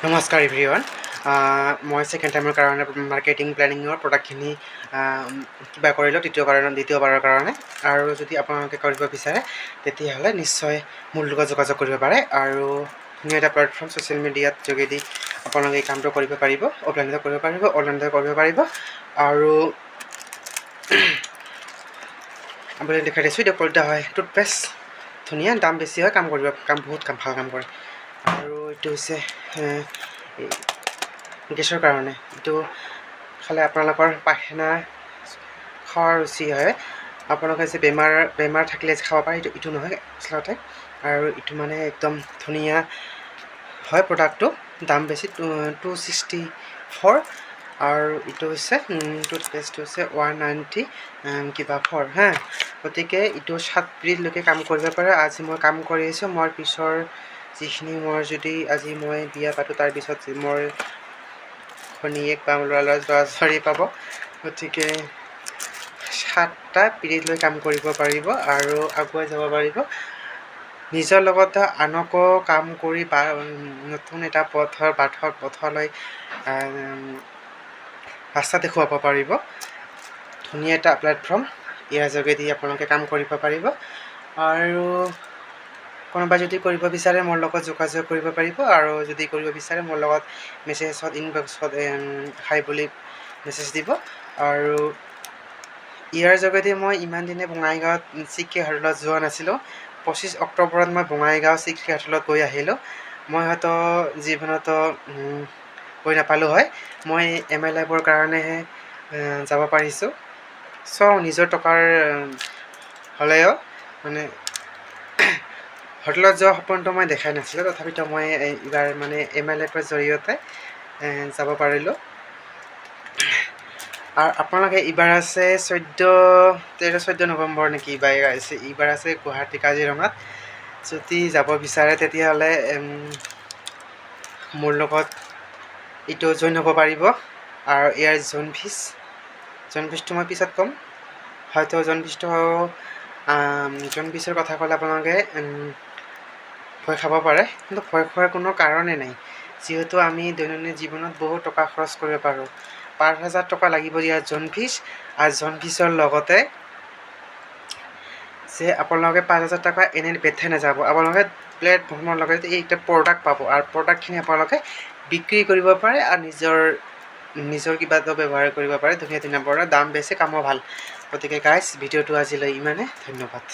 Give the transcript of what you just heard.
নমস্কাৰ এভৰিৱান। মই ছেকেণ্ড টাইমৰ কাৰণে মাৰ্কেটিং প্লেনিঙৰ প্ৰডাক্টখিনি কিবা কৰিলোঁ দ্বিতীয়বাৰৰ কাৰণে। আৰু যদি আপোনালোকে কৰিব বিচাৰে তেতিয়াহ'লে নিশ্চয় মোৰ লগত যোগাযোগ কৰিব পাৰে। আৰু ধুনীয়া এটা প্লেটফৰ্ম ছ'চিয়েল মিডিয়াত যোগেদি আপোনালোকে এই কামটো কৰিব পাৰিব। অফলাইনতে কৰিব পাৰিব, অনলাইনতে কৰিব পাৰিব। আৰু আপুনি দেখাই দিছোঁ এতিয়া পৰিতা হয় টুথপেষ্ট, ধুনীয়া, দাম বেছি হয়, বহুত ভাল কাম কৰে। আৰু এইটো হৈছে গেছৰ কাৰণে। এইটো খালে আপোনালোকৰ পায়খানা খোৱাৰ ৰুচি হয়। আপোনালোকে যে বেমাৰ থাকিলে যে খাব পাৰে, এইটো নহয় আচলতে। আৰু এইটো মানে একদম ধুনীয়া হয় প্ৰডাক্টটো, দাম বেছি 264। আৰু এইটো হৈছে টুথপেষ্টটো হৈছে 190 কিবা 4 হা। গতিকে এইটো 7 পিৰিয়ডলৈকে কাম কৰিব পাৰে। আজি মই কাম কৰি আছোঁ, মই পিছৰ যিখিনি মই যদি আজি মই বিয়া পাতোঁ তাৰপিছত মোৰ ভনীয়েক বা ল'ৰা ছোৱালী পাব। গতিকে 7টা পিৰিয়ড লৈ কাম কৰিব পাৰিব আৰু আগুৱাই যাব পাৰিব। নিজৰ লগতে আনকো কাম কৰি নতুন এটা পথলৈ ৰাস্তা দেখুৱাব পাৰিব। ধুনীয়া এটা প্লেটফৰ্ম, ইয়াৰ যোগেদি আপোনালোকে কাম কৰিব পাৰিব। আৰু কোনোবাই যদি কৰিব বিচাৰে মোৰ লগত যোগাযোগ কৰিব পাৰিব। আৰু যদি কৰিব বিচাৰে মোৰ লগত মেছেজত ইনবক্সত হাই বুলি মেছেজ দিব। আৰু ইয়াৰ যোগেদি মই ইমান দিনে বঙাইগাঁৱত চিকে হোটেলত যোৱা নাছিলোঁ। 25 অক্টোবৰত মই বঙাইগাঁও চিকে হোটেলত গৈ আহিলোঁ। মই হয়তো জীৱনতো গৈ নাপালোঁ হয়। মই MLFৰ কাৰণেহে যাব পাৰিছোঁ। নিজৰ টকাৰ হ'লেও মানে হোটেলত যোৱা সপোনটো মই দেখাই নাছিলোঁ। তথাপিতো মই এইবাৰ মানে MLFৰ জৰিয়তে যাব পাৰিলোঁ। আৰু আপোনালোকে এইবাৰ আছে 13-14 নৱেম্বৰ নেকি এইবাৰ আছে গুৱাহাটী কাজিৰঙাত। যদি যাব বিচাৰে তেতিয়াহ'লে মোৰ লগত এইটো জইন হ'ব পাৰিব। আৰু ইয়াৰ জইন ফিজটো মই পিছত ক'ম। হয়তো জইন ফিজৰ কথা ক'লে আপোনালোকে ভয় খাব পাৰে, কিন্তু ভয় খোৱাৰ কোনো কাৰণেই নাই। যিহেতু আমি দৈনন্দিন জীৱনত বহুত টকা খৰচ কৰিব পাৰোঁ। 5,000 টকা লাগিব ইয়াৰ জইন ফিজ। আৰু জইন ফিজৰ লগতে যে আপোনালোকে 5,000 টকা এনে বেঠাই নাযাব। আপোনালোকে প্লেটফৰ্মৰ লগতে এইটা প্ৰডাক্ট পাব। আৰু প্ৰডাক্টখিনি আপোনালোকে বিক্ৰী কৰিব পাৰে আৰু নিজৰ কিবা এটা ব্যৱহাৰ কৰিব পাৰে। ধুনীয়া প্ৰডাক্ট, দাম বেছি, কামো ভাল। গতিকে গাইজ, ভিডিঅ'টো আজিলৈ ইমানে। ধন্যবাদ।